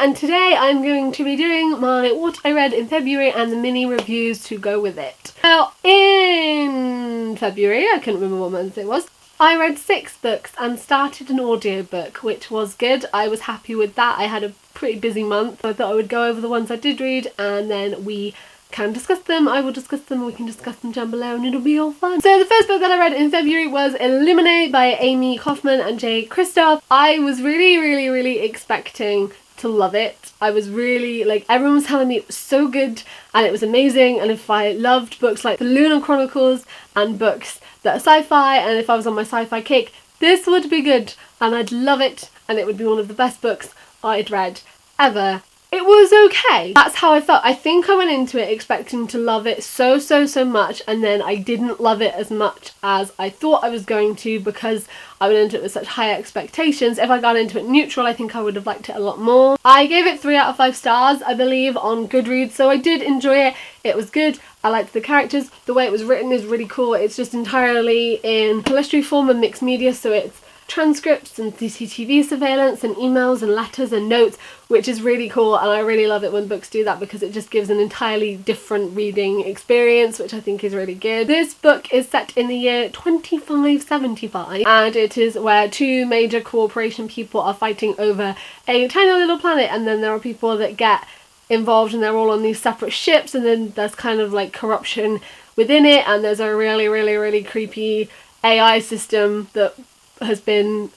and today I'm going to be doing my what I read in February and the mini reviews to go with it. Now, in February, I couldn't remember what month it was, I read 6 books and started an audiobook, which was good. I was happy with that. I had a pretty busy month. I thought I would go over the ones I did read and then we can discuss them. I will discuss them, we can discuss them down below, and it'll be all fun. So the first book that I read in February was Eliminate by Amy Kaufman and Jay Kristoff. I was really expecting to love it. I was really, like, everyone was telling me it was so good and it was amazing, and if I loved books like the Lunar Chronicles and books that are sci-fi, and if I was on my sci-fi kick, this would be good and I'd love it and it would be one of the best books I'd read ever. It was okay. That's how I felt. I think I went into it expecting to love it so much, and then I didn't love it as much as I thought I was going to because I went into it with such high expectations. If I got into it neutral, I think I would have liked it a lot more. I gave it 3 out of 5 stars, I believe, on Goodreads, so I did enjoy it. It was good. I liked the characters. The way it was written is really cool. It's just entirely in poetry form and mixed media, so it's transcripts and CCTV surveillance and emails and letters and notes, which is really cool, and I really love it when books do that because it just gives an entirely different reading experience, which I think is really good. This book is set in the year 2575, and it is where 2 major corporation people are fighting over a tiny little planet, and then there are people that get involved and they're all on these separate ships, and then there's kind of like corruption within it, and there's a really creepy AI system that has been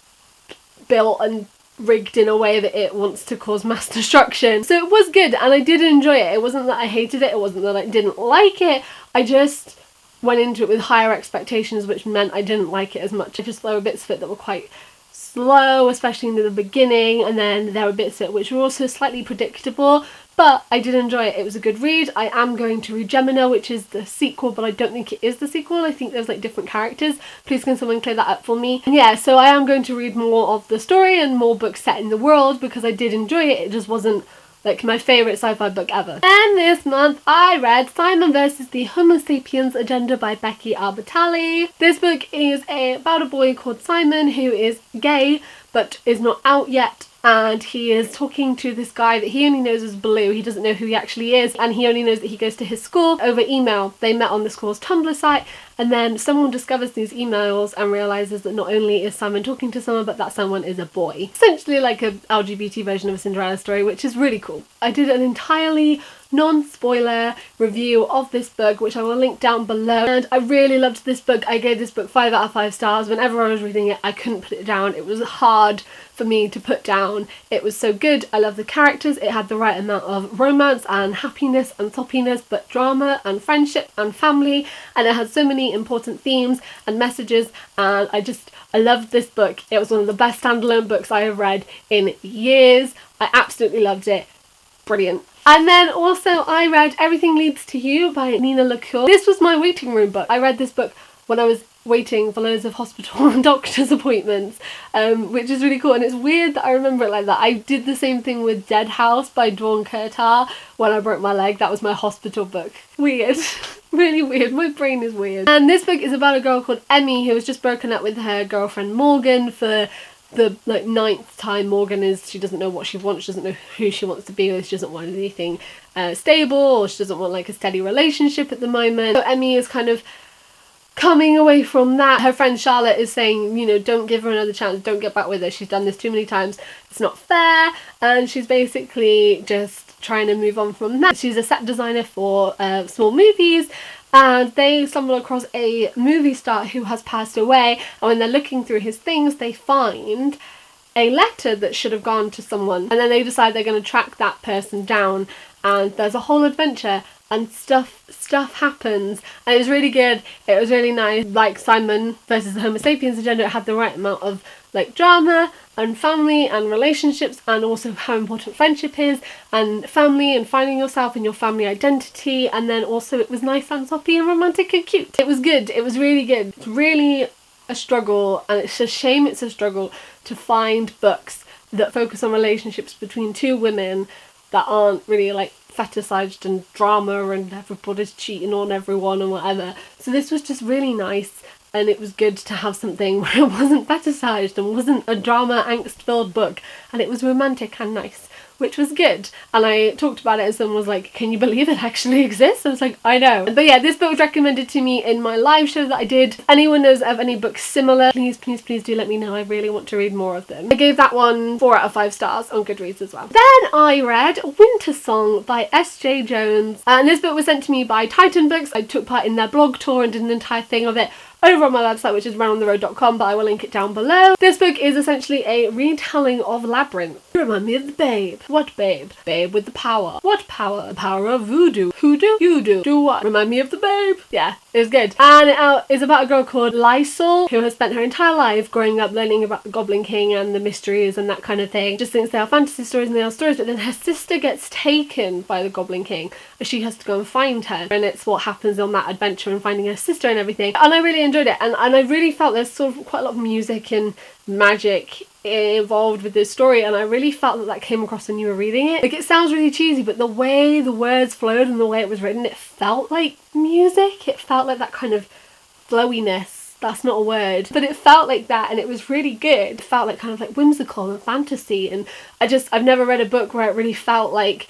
built and rigged in a way that it wants to cause mass destruction. So it was good and I did enjoy it. It wasn't that I hated it, it wasn't that I didn't like it, I just went into it with higher expectations, which meant I didn't like it as much. There were bits of it that were quite slow, especially in the beginning, and then there were bits of it which were also slightly predictable, but I did enjoy it. It was a good read. I am going to read Gemina, which is the sequel, but I don't think it is the sequel. I think there's like different characters. Please can someone clear that up for me? And yeah, so I am going to read more of the story and more books set in the world because I did enjoy it. It just wasn't like my favourite sci-fi book ever. And this month I read Simon vs. the Homo Sapiens Agenda by Becky Albertalli. This book is about a boy called Simon who is gay but is not out yet, and he is talking to this guy that he only knows as Blue. He doesn't know who he actually is, and he only knows that he goes to his school over email. They met on the school's Tumblr site, and then someone discovers these emails and realises that not only is Simon talking to someone, but that someone is a boy. Essentially like a LGBT version of a Cinderella story, which is really cool. I did an entirely non-spoiler review of this book, which I will link down below, and I really loved this book. I gave this book 5 out of 5 stars. Whenever I was reading it, I couldn't put it down. It was hard for me to put down. It was so good. I love the characters. It had the right amount of romance and happiness and soppiness, but drama and friendship and family, and it had so many important themes and messages, and I loved this book. It was one of the best standalone books I have read in years. I absolutely loved it. Brilliant. And then also I read Everything Leads to You by Nina LaCour. This was my waiting room book. I read this book when I was waiting for loads of hospital and doctor's appointments, which is really cool, and it's weird that I remember it like that. I did the same thing with Dead House by Dawn Kurtar when I broke my leg. That was my hospital book. Weird. Really weird. My brain is weird. And this book is about a girl called Emmy who has just broken up with her girlfriend Morgan for the 9th time. Morgan she doesn't know what she wants, she doesn't know who she wants to be with, she doesn't want anything stable, or she doesn't want like a steady relationship at the moment. So Emmy is kind of coming away from that. Her friend Charlotte is saying, you know, don't give her another chance, don't get back with her, she's done this too many times, it's not fair, and she's basically just trying to move on from that. She's a set designer for small movies, and they stumble across a movie star who has passed away, and when they're looking through his things they find a letter that should have gone to someone, and then they decide they're going to track that person down, and there's a whole adventure and stuff happens, and it was really good. It was really nice. Like Simon versus the Homo Sapiens Agenda, it had the right amount of like drama and family and relationships, and also how important friendship is, and family and finding yourself and your family identity, and then also it was nice and soppy and romantic and cute. It was good. It was really good. It's really a struggle, and it's a shame it's a struggle to find books that focus on relationships between 2 women that aren't really like fetishized and drama and everybody's cheating on everyone and whatever. So this was just really nice. and it was good to have something where it wasn't fetishized and wasn't a drama angst-filled book, and it was romantic and nice, which was good. And I talked about it and someone was like, can you believe it actually exists? I was like, I know. But yeah, this book was recommended to me in my live show that I did. If anyone knows of any books similar, please do let me know. I really want to read more of them. I gave that one 4 out of 5 stars on Goodreads as well. Then I read Winter Song by S.J. Jones, and this book was sent to me by Titan Books. I took part in their blog tour and did an entire thing of it over on my website, which is renontheroad.com, but I will link it down below. This book is essentially a retelling of Labyrinth. You remind me of the Babe. What Babe? Babe with the power. What power? The power of voodoo. Hoodoo? You do. Do what? Remind me of the Babe. Yeah, it was good. And it is about a girl called Lysol, who has spent her entire life growing up learning about the Goblin King and the mysteries and that kind of thing. Just thinks they are fantasy stories and they are stories, but then her sister gets taken by the Goblin King and she has to go and find her. And it's what happens on that adventure and finding her sister and everything. And I really enjoyed it, and I really felt there's sort of quite a lot of music and magic involved with this story, and I really felt that came across when you were reading it. Like, it sounds really cheesy, but the way the words flowed and the way it was written, it felt like music. It felt like that kind of flowiness. That's not a word, but it felt like that, and it was really good. It felt like kind of like whimsical and fantasy, and I've never read a book where it really felt like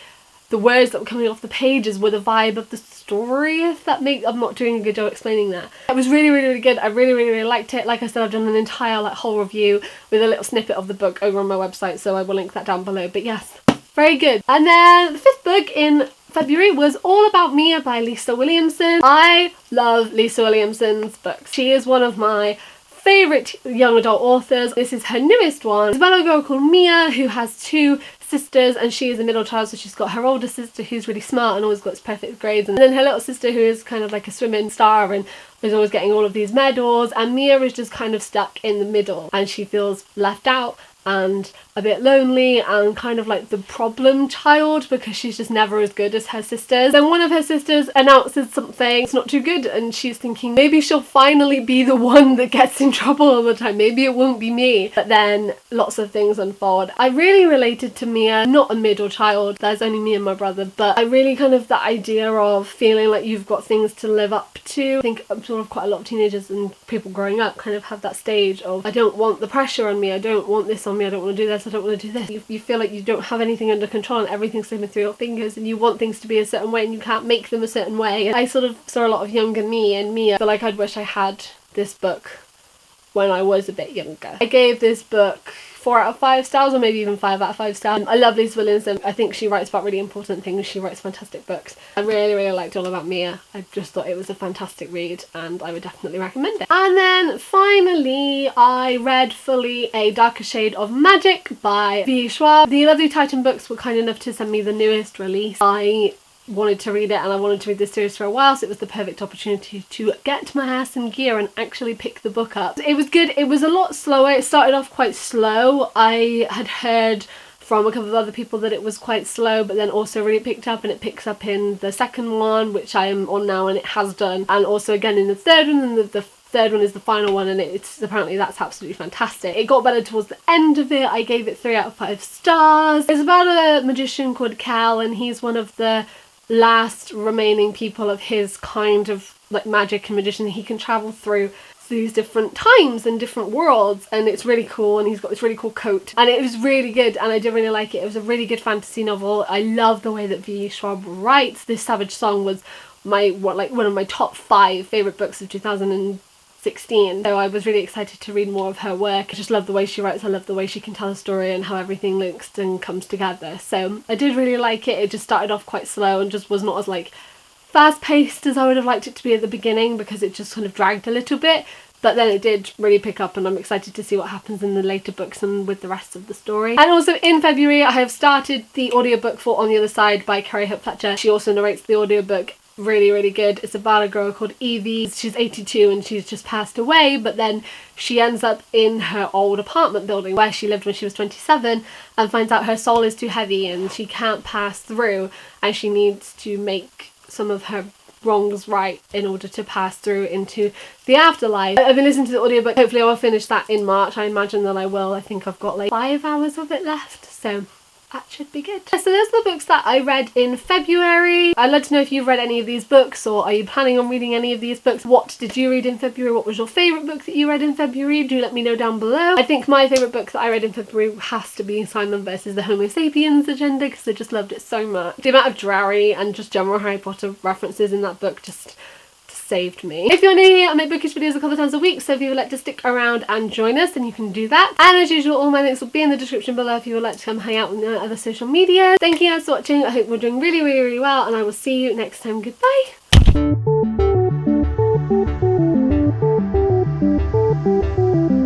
the words that were coming off the pages were the vibe of the story, if that makes... I'm not doing a good job explaining that. It was really, really, really good. I really, really, really liked it. Like I said, I've done an entire whole review with a little snippet of the book over on my website, so I will link that down below. But yes, very good. And then the 5th book in February was All About Mia by Lisa Williamson. I love Lisa Williamson's books. She is one of my favourite young adult authors. This is her newest one. It's about a girl called Mia who has 2 sisters, and she is a middle child, so she's got her older sister who's really smart and always got perfect grades, and then her little sister who is kind of like a swimming star and is always getting all of these medals, and Mia is just kind of stuck in the middle and she feels left out and a bit lonely and kind of like the problem child because she's just never as good as her sisters. Then one of her sisters announces something that's not too good, and she's thinking maybe she'll finally be the one that gets in trouble all the time, maybe it won't be me. But then lots of things unfold. I really related to Mia, not a middle child, there's only me and my brother, but I really kind of the idea of feeling like you've got things to live up to. I think sort of quite a lot of teenagers and people growing up kind of have that stage of, I don't want the pressure on me, I don't want this on me, I don't want to do this, I don't want to do this. You feel like you don't have anything under control and everything's slipping through your fingers, and you want things to be a certain way and you can't make them a certain way. And I sort of saw a lot of younger me and Mia. I feel like I'd wish I had this book when I was a bit younger. I gave this book 4 out of 5 stars, or maybe even 5 out of 5 stars. I love Lisa Williamson. I think she writes about really important things. She writes fantastic books. I really, really liked All About Mia. I just thought it was a fantastic read and I would definitely recommend it. And then finally, I read fully A Darker Shade of Magic by V. Schwab. The lovely Titan Books were kind enough to send me the newest release. I wanted to read it and I wanted to read this series for a while, so it was the perfect opportunity to get my ass in gear and actually pick the book up. It was good. It was a lot slower. It started off quite slow. I had heard from a couple of other people that it was quite slow, but then also really picked up, and it picks up in the second one, which I am on now, and it has done, and also again in the third one, and the third one is the final one, and it's apparently that's absolutely fantastic. It got better towards the end of it. I gave it 3 out of 5 stars. It's about a magician called Cal, and he's one of the last remaining people of his kind of like magic and magician. He can travel through these different times and different worlds, and it's really cool, and he's got this really cool coat, and it was really good, and I did really like it. It was a really good fantasy novel. I love the way that V. Schwab writes. This Savage Song was one of my top 5 favourite books of 2016, so I was really excited to read more of her work. I just love the way she writes. I love the way she can tell a story and how everything links and comes together. So I did really like it. It just started off quite slow and just was not as like fast paced as I would have liked it to be at the beginning, because it just kind of dragged a little bit, but then it did really pick up, and I'm excited to see what happens in the later books and with the rest of the story. And also in February I have started the audiobook for On the Other Side by Carrie Hope Fletcher. She also narrates the audiobook. Really, really good. It's about a girl called Evie. She's 82 and she's just passed away, but then she ends up in her old apartment building where she lived when she was 27 and finds out her soul is too heavy and she can't pass through, and she needs to make some of her wrongs right in order to pass through into the afterlife. I've been listening to the audiobook. Hopefully I will finish that in March. I imagine that I will. I think I've got like 5 hours of it left, so that should be good. So those are the books that I read in February. I'd love to know if you've read any of these books, or are you planning on reading any of these books? What did you read in February? What was your favourite book that you read in February? Do let me know down below. I think my favourite book that I read in February has to be Simon versus the Homo Sapiens Agenda, because I just loved it so much. The amount of Drarry and just general Harry Potter references in that book just saved me. If you're new here, I make bookish videos a couple of times a week, so if you would like to stick around and join us, then you can do that. And as usual, all my links will be in the description below if you would like to come hang out with me on other social media. Thank you guys for watching. I hope we're doing really, really, really well, and I will see you next time. Goodbye.